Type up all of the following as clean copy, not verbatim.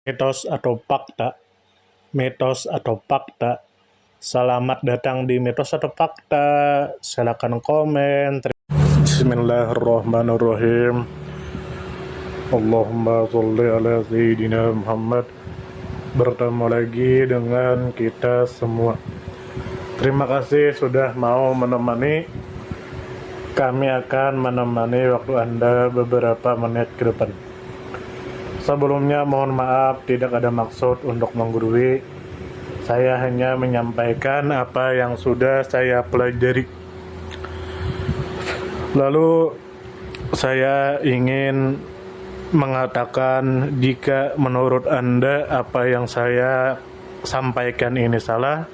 Mitos atau fakta? Mitos atau fakta? Selamat datang di Mitos atau Fakta. Silakan komen. Bismillahirrahmanirrahim. Allahumma sholli ala sayyidina Muhammad. Bertemu lagi dengan kita semua. Terima kasih sudah mau menemani. Kami akan menemani waktu Anda beberapa menit ke depan. Sebelumnya mohon maaf, tidak ada maksud untuk menggurui. Saya hanya menyampaikan apa yang sudah saya pelajari. Lalu saya ingin mengatakan jika menurut Anda apa yang saya sampaikan ini salah,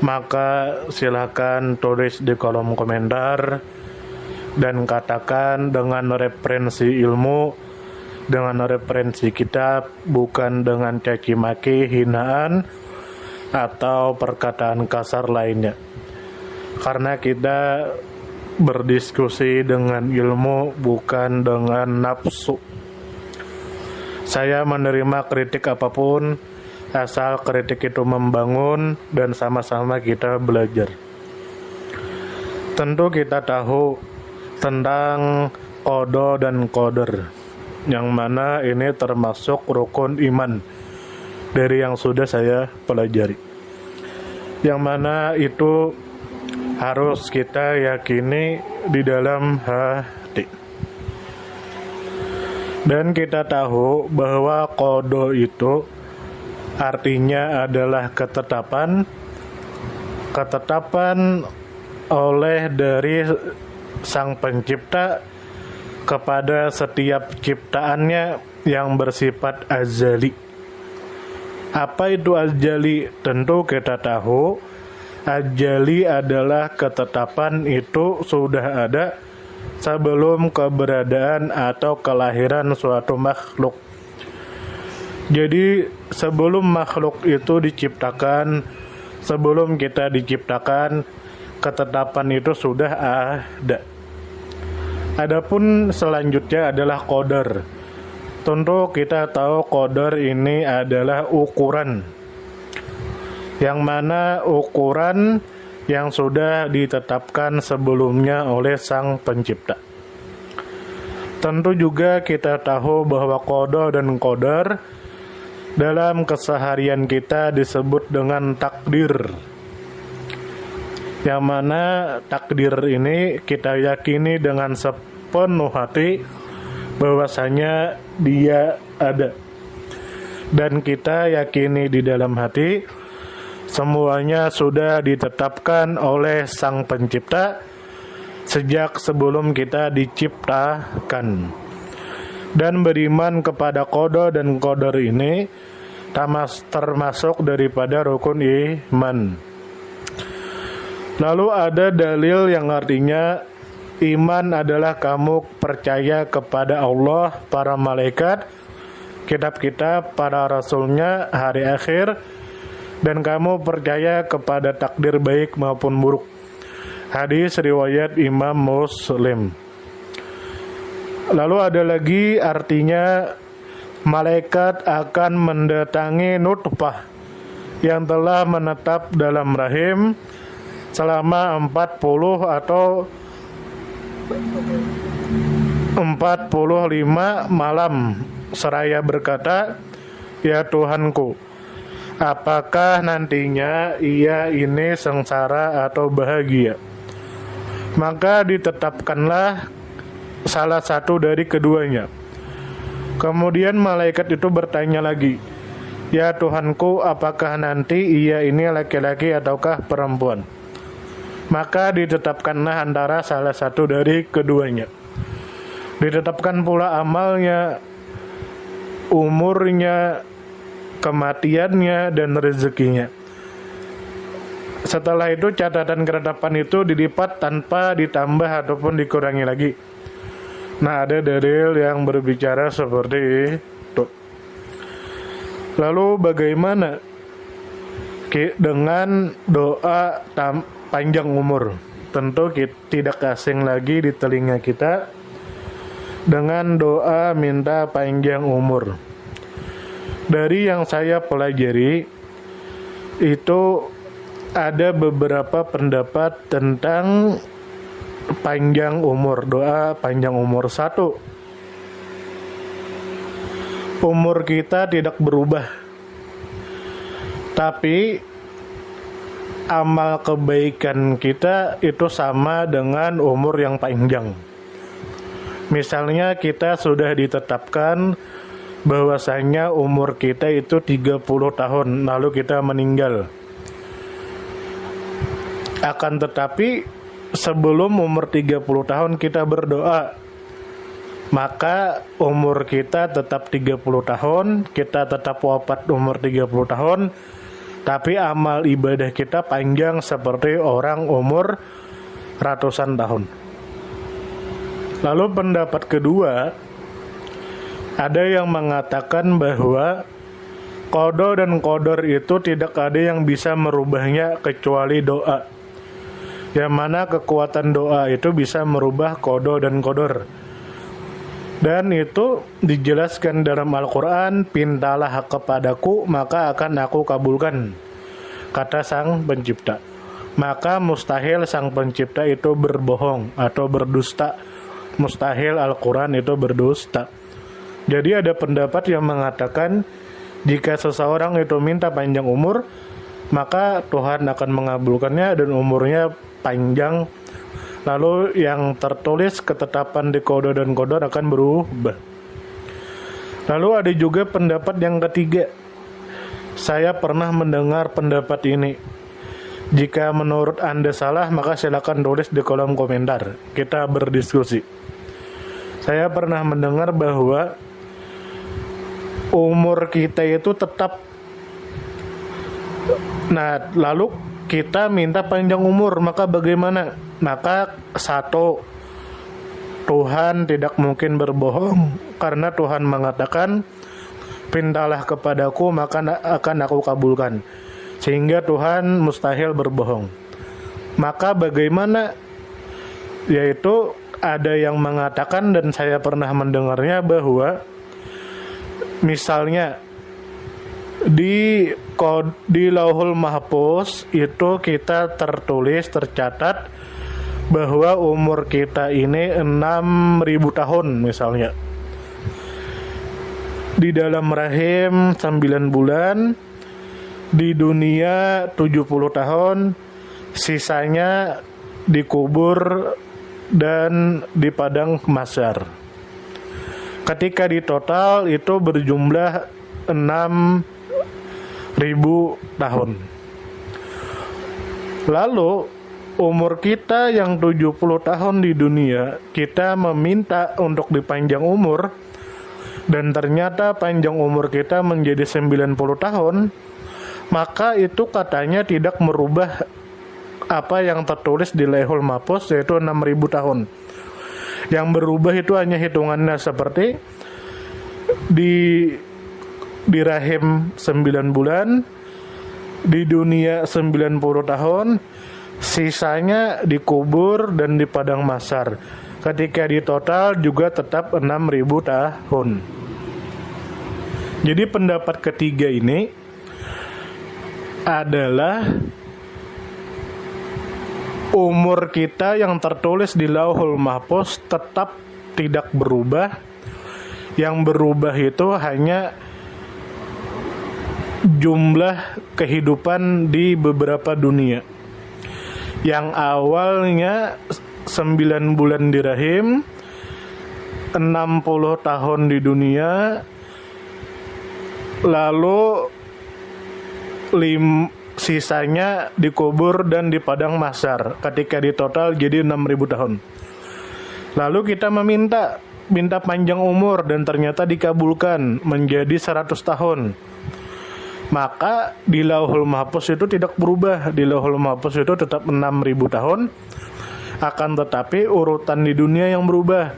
maka silakan tulis di kolom komentar dan katakan dengan referensi ilmu, dengan referensi kitab, bukan dengan caci maki, hinaan, atau perkataan kasar lainnya. Karena kita berdiskusi dengan ilmu, bukan dengan nafsu. Saya menerima kritik apapun, asal kritik itu membangun dan sama-sama kita belajar. Tentu kita tahu tentang qada dan qadar, yang mana ini termasuk rukun iman dari yang sudah saya pelajari, yang mana itu harus kita yakini di dalam hati. Dan kita tahu bahwa qada itu artinya adalah ketetapan oleh dari Sang Pencipta kepada setiap ciptaannya yang bersifat azali. Apa itu azali? Tentu kita tahu azali adalah ketetapan itu sudah ada sebelum keberadaan atau kelahiran suatu makhluk. Jadi sebelum makhluk itu diciptakan, sebelum kita diciptakan, ketetapan itu sudah ada. Adapun selanjutnya adalah qadar. Tentu kita tahu qadar ini adalah ukuran, yang mana ukuran yang sudah ditetapkan sebelumnya oleh Sang Pencipta. Tentu juga kita tahu bahwa qada dan qadar dalam keseharian kita disebut dengan takdir, yang mana takdir ini kita yakini dengan sepenuh hati bahwasanya dia ada, dan kita yakini di dalam hati semuanya sudah ditetapkan oleh Sang Pencipta sejak sebelum kita diciptakan. Dan beriman kepada qada dan qadar ini termasuk daripada rukun iman. Lalu ada dalil yang artinya iman adalah kamu percaya kepada Allah, para malaikat, kitab-kitab, para rasulnya, hari akhir, dan kamu percaya kepada takdir baik maupun buruk. Hadis riwayat Imam Muslim. Lalu ada lagi artinya malaikat akan mendatangi nutfah yang telah menetap dalam rahim selama 40 atau 45 malam seraya berkata, "Ya Tuhanku, apakah nantinya ia ini sengsara atau bahagia?" Maka ditetapkanlah salah satu dari keduanya. Kemudian malaikat itu bertanya lagi, "Ya Tuhanku, apakah nanti ia ini laki-laki ataukah perempuan?" Maka ditetapkanlah antara salah satu dari keduanya. Ditetapkan pula amalnya, umurnya, kematiannya, dan rezekinya. Setelah itu catatan ketetapan itu dilipat tanpa ditambah ataupun dikurangi lagi. Nah, ada dalil yang berbicara seperti itu. Lalu bagaimana dengan doa panjang umur? Tentu tidak asing lagi di telinga kita dengan doa minta panjang umur. Dari yang saya pelajari itu ada beberapa pendapat tentang panjang umur, doa panjang umur. Satu, umur kita tidak berubah, tapi amal kebaikan kita itu sama dengan umur yang panjang. Misalnya kita sudah ditetapkan bahwasanya umur kita itu 30 tahun, lalu kita meninggal. Akan tetapi sebelum umur 30 tahun kita berdoa, maka umur kita tetap 30 tahun, kita tetap wafat umur 30 tahun, tapi amal ibadah kita panjang seperti orang umur ratusan tahun. Lalu pendapat kedua, ada yang mengatakan bahwa qada dan qadar itu tidak ada yang bisa merubahnya kecuali doa. Yang mana kekuatan doa itu bisa merubah qada dan qadar. Dan itu dijelaskan dalam Al-Quran, pintalah kepadaku maka akan aku kabulkan, kata sang pencipta. Maka mustahil sang pencipta itu berbohong atau berdusta. Mustahil Al-Quran itu berdusta. Jadi ada pendapat yang mengatakan jika seseorang itu minta panjang umur, maka Tuhan akan mengabulkannya dan umurnya panjang. Lalu yang tertulis ketetapan di qada dan qadar akan berubah. Lalu ada juga pendapat yang ketiga. Saya pernah mendengar pendapat ini. Jika menurut Anda salah, maka silakan tulis di kolom komentar. Kita berdiskusi. Saya pernah mendengar bahwa umur kita itu tetap. Nah, lalu kita minta panjang umur, maka bagaimana? Maka satu, Tuhan tidak mungkin berbohong, karena Tuhan mengatakan, pintalah kepadaku maka akan aku kabulkan. Sehingga Tuhan mustahil berbohong. Maka bagaimana? Yaitu ada yang mengatakan, dan saya pernah mendengarnya, bahwa misalnya di Lauhul Mahfuz itu kita tercatat bahwa umur kita ini 6.000 tahun misalnya. Di dalam rahim 9 bulan, di dunia 70 tahun, sisanya dikubur dan di padang mahsyar. Ketika di total itu berjumlah 6.000 tahun. Lalu umur kita yang 70 tahun di dunia, kita meminta untuk dipanjang umur, dan ternyata panjang umur kita menjadi 90 tahun, maka itu katanya tidak merubah apa yang tertulis di Lauhul Mahfuz, yaitu 6.000 tahun. Yang berubah itu hanya hitungannya seperti di rahim 9 bulan, di dunia 90 tahun, sisanya dikubur dan di padang mahsyar. Ketika di total juga tetap 6.000 tahun. Jadi pendapat ketiga ini adalah umur kita yang tertulis di Lauhul Mahfuz tetap tidak berubah. Yang berubah itu hanya jumlah kehidupan di beberapa dunia. Yang awalnya 9 bulan di rahim, 60 tahun di dunia, lalu sisanya dikubur dan di padang mahsyar. Ketika di total jadi 6.000 tahun. Lalu kita meminta panjang umur dan ternyata dikabulkan menjadi 100 tahun. Maka di Lauhul Mahfuz itu tidak berubah. Di Lauhul Mahfuz itu tetap 6.000 tahun. Akan tetapi urutan di dunia yang berubah.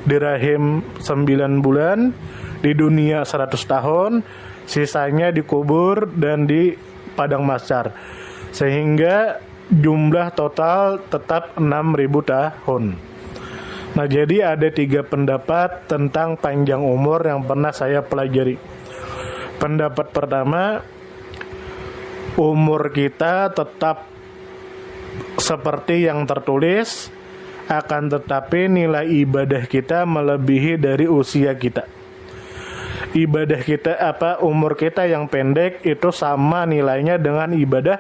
Di rahim 9 bulan, di dunia 100 tahun, sisanya dikubur dan di padang mahsyar. Sehingga jumlah total tetap 6.000 tahun. Nah, jadi ada 3 pendapat tentang panjang umur yang pernah saya pelajari. Pendapat pertama, umur kita tetap seperti yang tertulis, akan tetapi nilai ibadah kita melebihi dari usia kita. Ibadah kita umur kita yang pendek itu sama nilainya dengan ibadah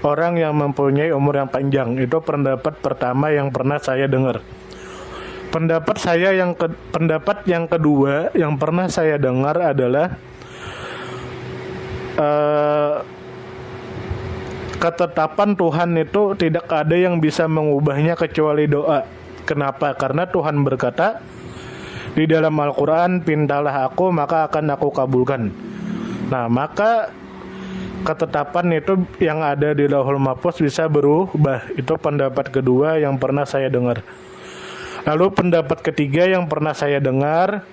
orang yang mempunyai umur yang panjang. Itu pendapat pertama yang pernah saya dengar. Pendapat yang kedua yang pernah saya dengar adalah ketetapan Tuhan itu tidak ada yang bisa mengubahnya kecuali doa. Kenapa? Karena Tuhan berkata di dalam Al-Quran, "Pintalah aku maka akan aku kabulkan." Nah, maka ketetapan itu yang ada di Lauhul Mahfuz bisa berubah. Itu pendapat kedua yang pernah saya dengar. Lalu pendapat ketiga yang pernah saya dengar,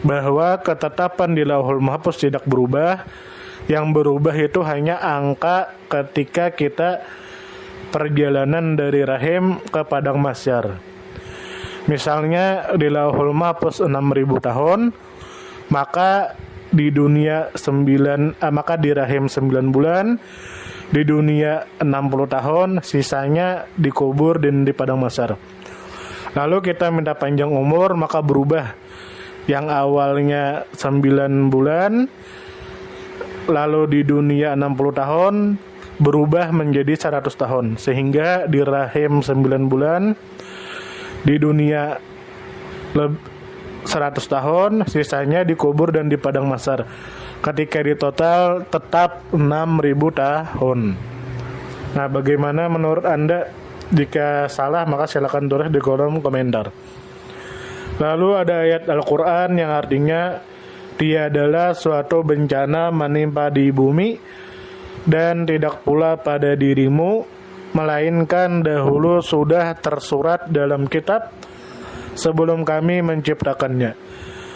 bahwa ketetapan di Lauhul Mahfuz tidak berubah. Yang berubah itu hanya angka ketika kita perjalanan dari rahim ke padang mahsyar. Misalnya di Lauhul Mahfuz 6.000 tahun, maka di dunia maka di rahim 9 bulan, di dunia 60 tahun, sisanya dikubur dan di padang mahsyar. Lalu kita minta panjang umur, maka berubah. Yang awalnya 9 bulan, lalu di dunia 60 tahun, berubah menjadi 100 tahun. Sehingga di rahim 9 bulan, di dunia 100 tahun, sisanya dikubur dan di padang mahsyar. Ketika di total tetap 6.000 tahun. Nah, bagaimana menurut Anda? Jika salah maka silakan tulis di kolom komentar. Lalu ada ayat Al-Quran yang artinya, tiadalah suatu bencana menimpa di bumi dan tidak pula pada dirimu, melainkan dahulu sudah tersurat dalam kitab sebelum kami menciptakannya.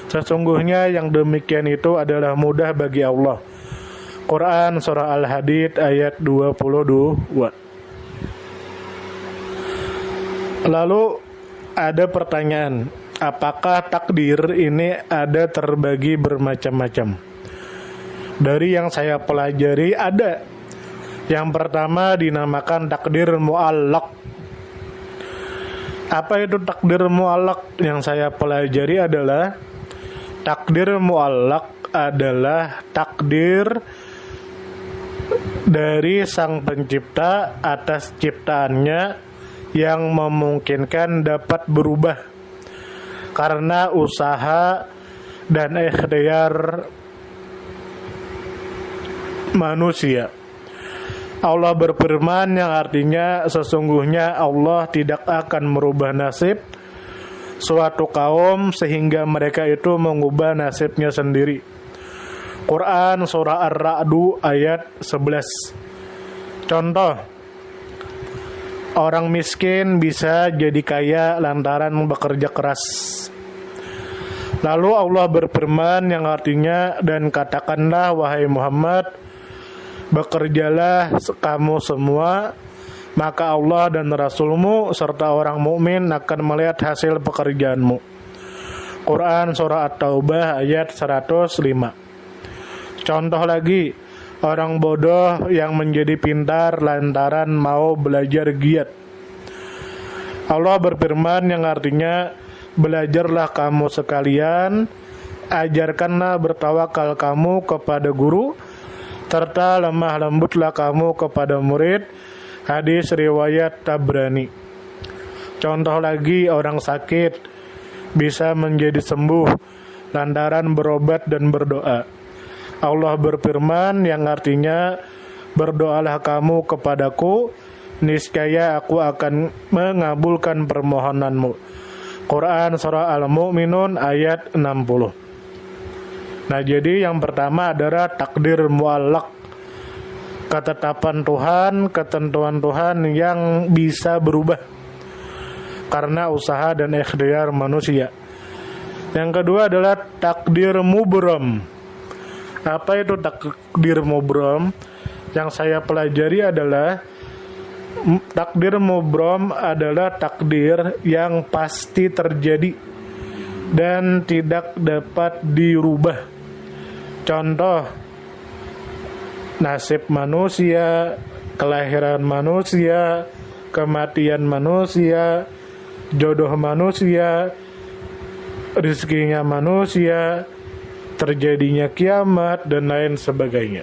Sesungguhnya yang demikian itu adalah mudah bagi Allah. Quran Surah Al-Hadid ayat 22. Lalu ada pertanyaan, apakah takdir ini ada terbagi bermacam-macam? Dari yang saya pelajari ada. Yang pertama dinamakan takdir mu'allaq. Apa itu takdir mu'allaq? Yang saya pelajari adalah takdir mu'allaq adalah takdir dari sang pencipta atas ciptaannya yang memungkinkan dapat berubah karena usaha dan ikhtiar manusia. Allah berfirman yang artinya, sesungguhnya Allah tidak akan merubah nasib suatu kaum sehingga mereka itu mengubah nasibnya sendiri. Quran Surah Ar-Ra'd ayat 11. Contoh, orang miskin bisa jadi kaya lantaran bekerja keras. Lalu Allah berfirman yang artinya, dan katakanlah wahai Muhammad, bekerjalah kamu semua, maka Allah dan Rasulmu serta orang mukmin akan melihat hasil pekerjaanmu. Quran Surah At-Taubah ayat 105. Contoh lagi, orang bodoh yang menjadi pintar lantaran mau belajar giat. Allah berfirman yang artinya, belajarlah kamu sekalian, ajarkanlah bertawakal kamu kepada guru, serta lemah lembutlah kamu kepada murid. Hadis riwayat Tabrani. Contoh lagi, orang sakit bisa menjadi sembuh lantaran berobat dan berdoa. Allah berfirman yang artinya, berdoalah kamu kepadaku, niscaya aku akan mengabulkan permohonanmu. Quran Surah Al-Mu'minun ayat 60. Nah, jadi yang pertama adalah takdir mu'allaq, ketetapan Tuhan, ketentuan Tuhan yang bisa berubah karena usaha dan ikhtiar manusia. Yang kedua adalah takdir mubram. Apa itu takdir mubram? Yang saya pelajari adalah takdir mubram adalah takdir yang pasti terjadi dan tidak dapat dirubah. Contoh, nasib manusia, kelahiran manusia, kematian manusia, jodoh manusia, rizkinya manusia, terjadinya kiamat, dan lain sebagainya.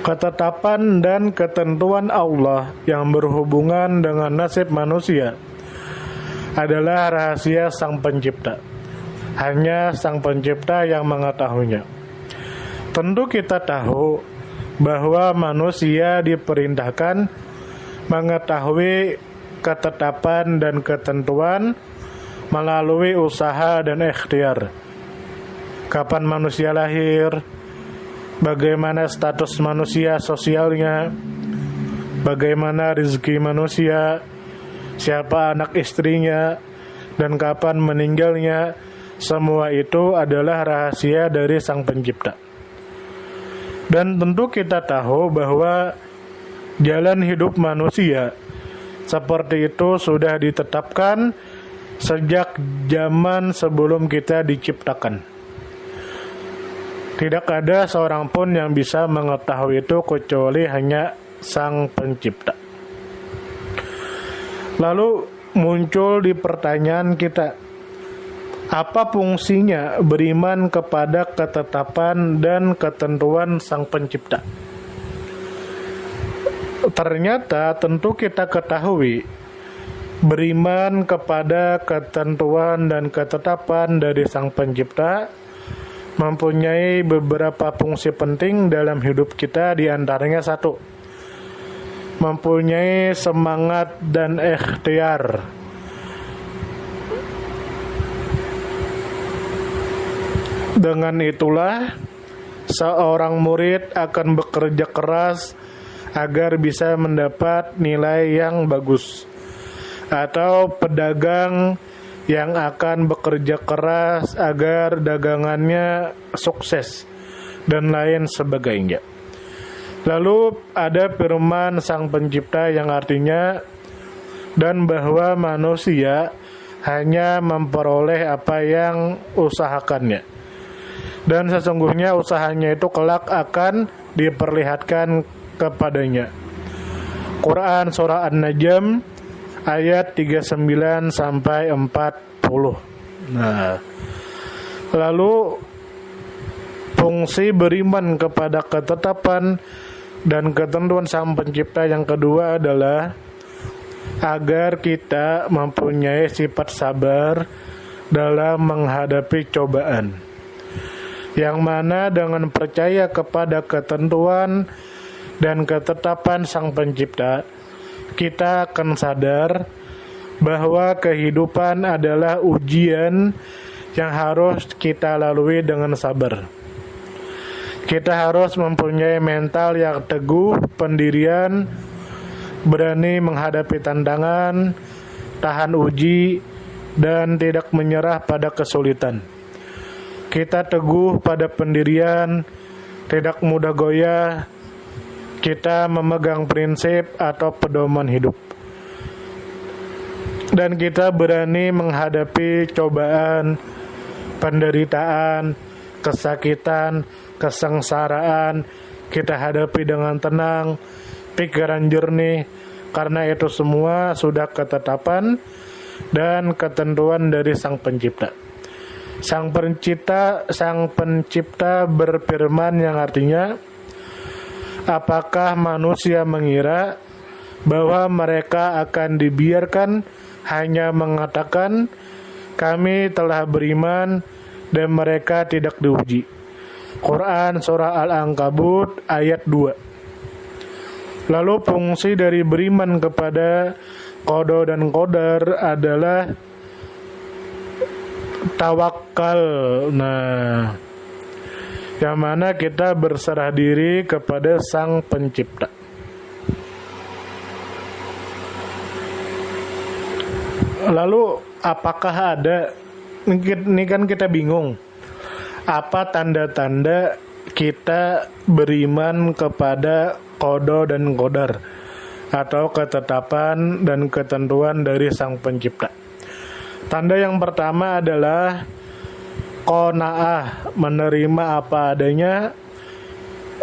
Ketetapan dan ketentuan Allah yang berhubungan dengan nasib manusia adalah rahasia Sang Pencipta. Hanya Sang Pencipta yang mengetahuinya. Tentu kita tahu bahwa manusia diperintahkan mengetahui ketetapan dan ketentuan melalui usaha dan ikhtiar. Kapan manusia lahir, bagaimana status manusia sosialnya, bagaimana rezeki manusia, siapa anak istrinya, dan kapan meninggalnya. Semua itu adalah rahasia dari Sang Pencipta. Dan tentu kita tahu bahwa jalan hidup manusia seperti itu sudah ditetapkan sejak zaman sebelum kita diciptakan. Tidak ada seorang pun yang bisa mengetahui itu kecuali hanya Sang Pencipta. Lalu muncul di pertanyaan kita, apa fungsinya beriman kepada ketetapan dan ketentuan Sang Pencipta? Ternyata tentu kita ketahui, beriman kepada ketentuan dan ketetapan dari Sang Pencipta mempunyai beberapa fungsi penting dalam hidup kita. Di antaranya satu, mempunyai semangat dan ikhtiar. Dengan itulah seorang murid akan bekerja keras agar bisa mendapat nilai yang bagus, atau pedagang yang akan bekerja keras agar dagangannya sukses, dan lain sebagainya. Lalu ada firman Sang Pencipta yang artinya, dan bahwa manusia hanya memperoleh apa yang usahakannya, dan sesungguhnya usahanya itu kelak akan diperlihatkan kepadanya. Quran Surah An-Najm ayat 39 sampai 40. Nah, lalu fungsi beriman kepada ketetapan dan ketentuan Sang Pencipta yang kedua adalah agar kita mempunyai sifat sabar dalam menghadapi cobaan, yang mana dengan percaya kepada ketentuan dan ketetapan Sang Pencipta, kita akan sadar bahwa kehidupan adalah ujian yang harus kita lalui dengan sabar. Kita harus mempunyai mental yang teguh, pendirian, berani menghadapi tantangan, tahan uji, dan tidak menyerah pada kesulitan. Kita teguh pada pendirian, tidak mudah goyah. Kita memegang prinsip atau pedoman hidup, dan kita berani menghadapi cobaan, penderitaan, kesakitan, kesengsaraan. Kita hadapi dengan tenang, pikiran jernih, karena itu semua sudah ketetapan dan ketentuan dari Sang Pencipta. Sang Pencipta berfirman yang artinya, apakah manusia mengira bahwa mereka akan dibiarkan hanya mengatakan kami telah beriman dan mereka tidak diuji? Quran Surah Al-Ankabut ayat 2. Lalu fungsi dari beriman kepada qada dan qadar adalah tawakal. Nah, yang mana kita berserah diri kepada Sang Pencipta. Lalu apakah ada, ini kan kita bingung, apa tanda-tanda kita beriman kepada qada dan qadar atau ketetapan dan ketentuan dari Sang Pencipta? Tanda yang pertama adalah qanaah, menerima apa adanya,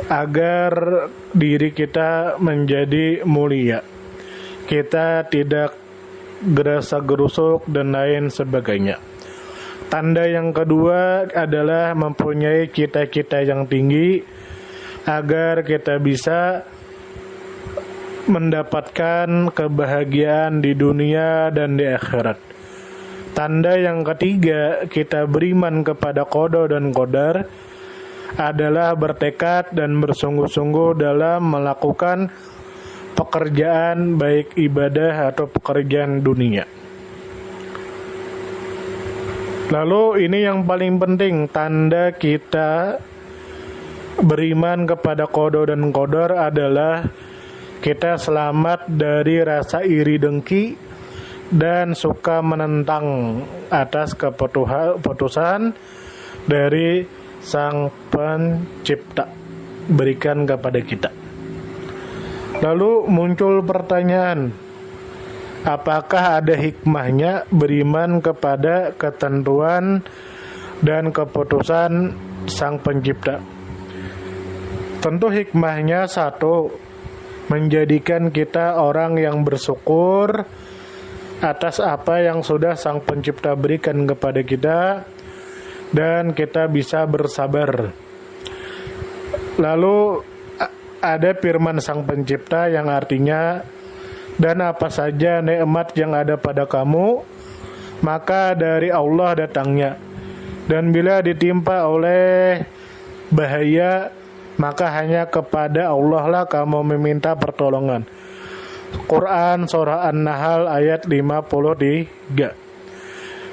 agar diri kita menjadi mulia. Kita tidak gerasa-gerusuk dan lain sebagainya. Tanda yang kedua adalah mempunyai cita-cita yang tinggi agar kita bisa mendapatkan kebahagiaan di dunia dan di akhirat. Tanda yang ketiga kita beriman kepada qada dan qadar adalah bertekad dan bersungguh-sungguh dalam melakukan pekerjaan baik ibadah atau pekerjaan dunia. Lalu ini yang paling penting, tanda kita beriman kepada qada dan qadar adalah kita selamat dari rasa iri dengki dan suka menentang atas keputusan dari Sang Pencipta berikan kepada kita. Lalu muncul pertanyaan, apakah ada hikmahnya beriman kepada ketentuan dan keputusan Sang Pencipta? Tentu hikmahnya satu, menjadikan kita orang yang bersyukur atas apa yang sudah Sang Pencipta berikan kepada kita, dan kita bisa bersabar. Lalu ada firman Sang Pencipta yang artinya, dan apa saja nikmat yang ada pada kamu, maka dari Allah datangnya. Dan bila ditimpa oleh bahaya, maka hanya kepada Allah lah kamu meminta pertolongan. Quran Surah An-Nahl ayat 53.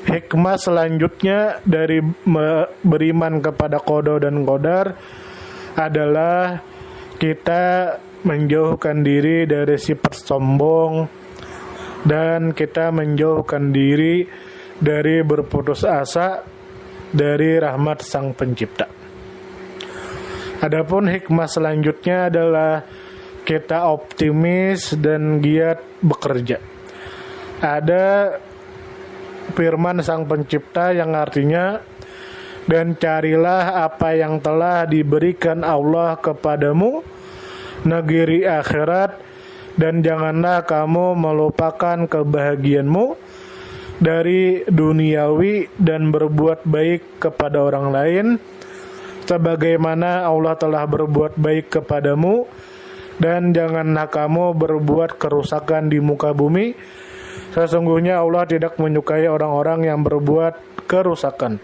Hikmah selanjutnya dari beriman kepada qada dan qadar adalah kita menjauhkan diri dari sifat sombong dan kita menjauhkan diri dari berputus asa dari rahmat Sang Pencipta. Adapun hikmah selanjutnya adalah kita optimis dan giat bekerja. Ada firman Sang Pencipta yang artinya, dan carilah apa yang telah diberikan Allah kepadamu, negeri akhirat, dan janganlah kamu melupakan kebahagiaanmu dari duniawi dan berbuat baik kepada orang lain, sebagaimana Allah telah berbuat baik kepadamu, dan janganlah kamu berbuat kerusakan di muka bumi. Sesungguhnya Allah tidak menyukai orang-orang yang berbuat kerusakan.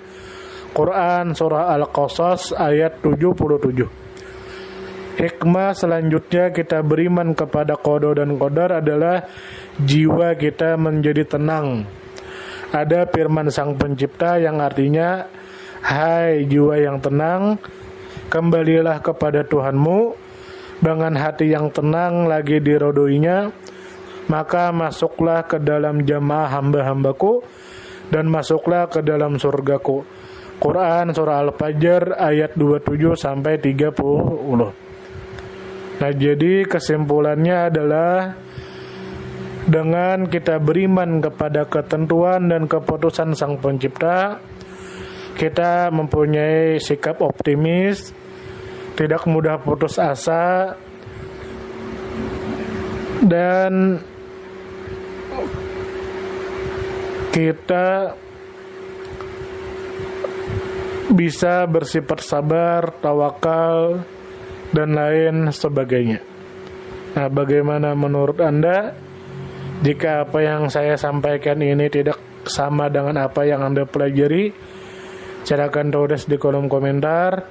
Quran Surah Al-Qasas ayat 77. Hikmah selanjutnya kita beriman kepada qada dan qadar adalah jiwa kita menjadi tenang. Ada firman Sang Pencipta yang artinya, hai jiwa yang tenang, kembalilah kepada Tuhanmu dengan hati yang tenang lagi dirodoinya, maka masuklah ke dalam jamaah hamba-hambaku dan masuklah ke dalam surgaku. Quran Surah Al-Fajr ayat 27 sampai 30. Nah, jadi kesimpulannya adalah dengan kita beriman kepada ketentuan dan keputusan Sang Pencipta, kita mempunyai sikap optimis, tidak mudah putus asa, dan kita bisa bersifat sabar, tawakal, dan lain sebagainya. Nah, bagaimana menurut Anda? Jika apa yang saya sampaikan ini tidak sama dengan apa yang Anda pelajari, silakan tulis di kolom komentar,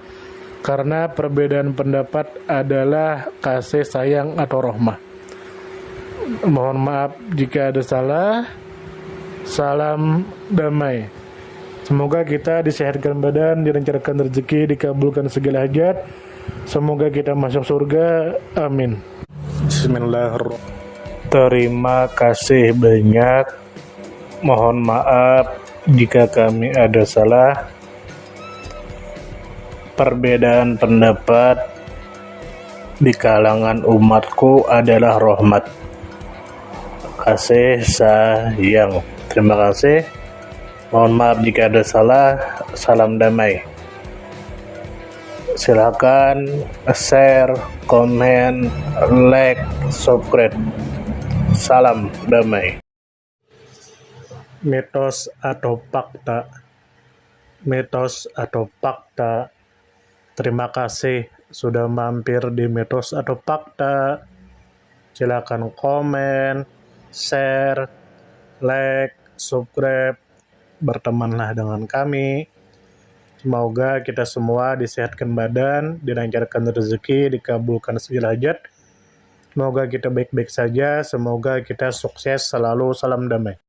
karena perbedaan pendapat adalah kasih sayang atau rahmah. Mohon maaf jika ada salah. Salam damai. Semoga kita disehatkan badan, dilancarkan rezeki, dikabulkan segala hajat. Semoga kita masuk surga. Amin. Bismillahirrahmanirrahim. Terima kasih banyak. Mohon maaf jika kami ada salah. Perbedaan pendapat di kalangan umatku adalah rahmat. Kasih sayang. Terima kasih. Mohon maaf jika ada salah. salam damai. Silakan share, komen, like, subscribe. Salam damai. Mitos atau fakta? Mitos atau fakta? Terima kasih sudah mampir di Mitos atau Fakta. Silakan komen, share, like, subscribe, bertemanlah dengan kami. Semoga kita semua disehatkan badan, dilancarkan rezeki, dikabulkan segala hajat. Semoga kita baik-baik saja, semoga kita sukses selalu. Salam damai.